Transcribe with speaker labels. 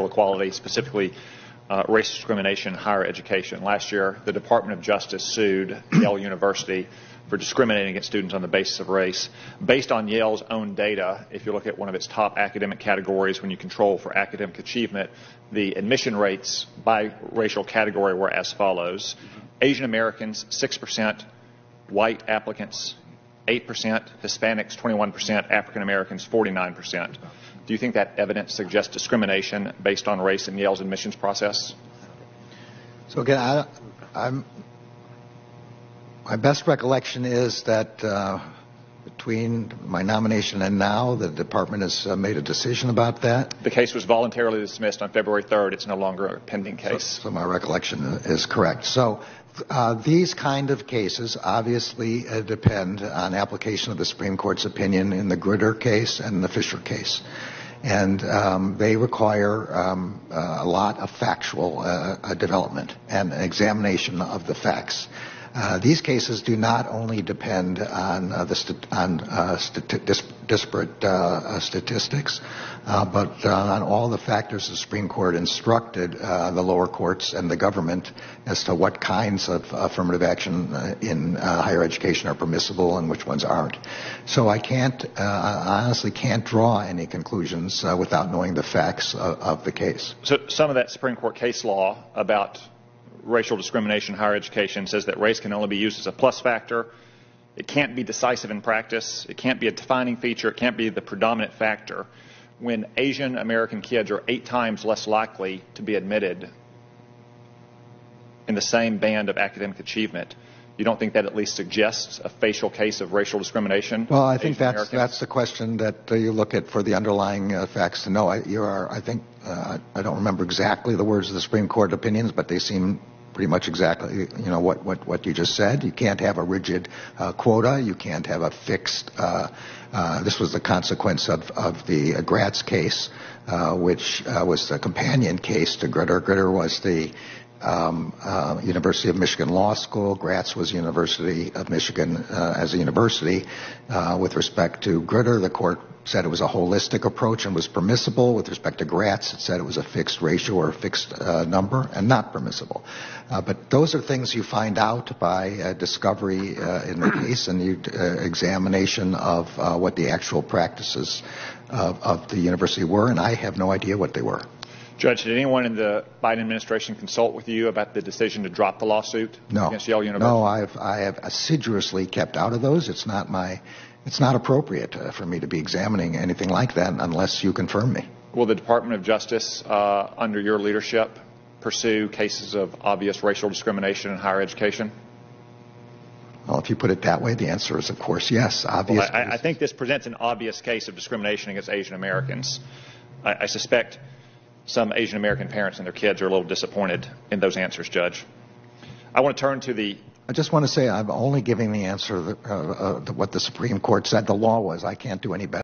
Speaker 1: equality, specifically race discrimination in higher education. Last year, the Department of Justice sued Yale University for discriminating against students on the basis of race. Based on Yale's own data, if you look at one of its top academic categories when you control for academic achievement, the admission rates by racial category were as follows. Asian Americans, 6%, white applicants, 8%, Hispanics, 21%, African Americans, 49%. Do you think that evidence suggests discrimination based on race in Yale's admissions process?
Speaker 2: So again, my best recollection is that between my nomination and now, the department has made a decision about that.
Speaker 1: The case was voluntarily dismissed on February 3rd. It's no longer a pending case.
Speaker 2: So my recollection is correct. So these kind of cases obviously depend on application of the Supreme Court's opinion in the Gritter case and the Fisher case. And they require a lot of factual development and examination of the facts. These cases do not only depend on disparate statistics, but on all the factors the Supreme Court instructed the lower courts and the government as to what kinds of affirmative action in higher education are permissible and which ones aren't. So I honestly can't draw any conclusions without knowing the facts of the case.
Speaker 1: So some of that Supreme Court case law about racial discrimination in higher education says that race can only be used as a plus factor. It can't be decisive in practice. It can't be a defining feature. It can't be the predominant factor. When Asian American kids are 8 times less likely to be admitted in the same band of academic achievement, you don't think that at least suggests a facial case of racial discrimination?
Speaker 2: Well, I think that's the question that you look at for the underlying facts to know. I don't remember exactly the words of the Supreme Court opinions, but they seem pretty much exactly, what you just said. You can't have a rigid quota. You can't have a fixed. This was the consequence of the Gratz case, which was the companion case to Gritter. Gritter was the University of Michigan Law School. Gratz was University of Michigan as a university. With respect to Gritter, the court said it was a holistic approach and was permissible. With respect to Gratz, it said it was a fixed ratio or a fixed number and not permissible. But those are things you find out by discovery in the case and examination of what the actual practices of the university were, and I have no idea what they were.
Speaker 1: Judge, did anyone in the Biden administration consult with you about the decision to drop the lawsuit against Yale University?
Speaker 2: No, I have assiduously kept out of those. It's not appropriate for me to be examining anything like that unless you confirm me.
Speaker 1: Will the Department of Justice, under your leadership, pursue cases of obvious racial discrimination in higher education?
Speaker 2: Well, if you put it that way, the answer is, of course, yes. Obviously,
Speaker 1: well, I think this presents an obvious case of discrimination against Asian Americans. I suspect some Asian American parents and their kids are a little disappointed in those answers, Judge. I want to turn to the...
Speaker 2: I just want to say I'm only giving the answer what the Supreme Court said the law was. I can't do any better.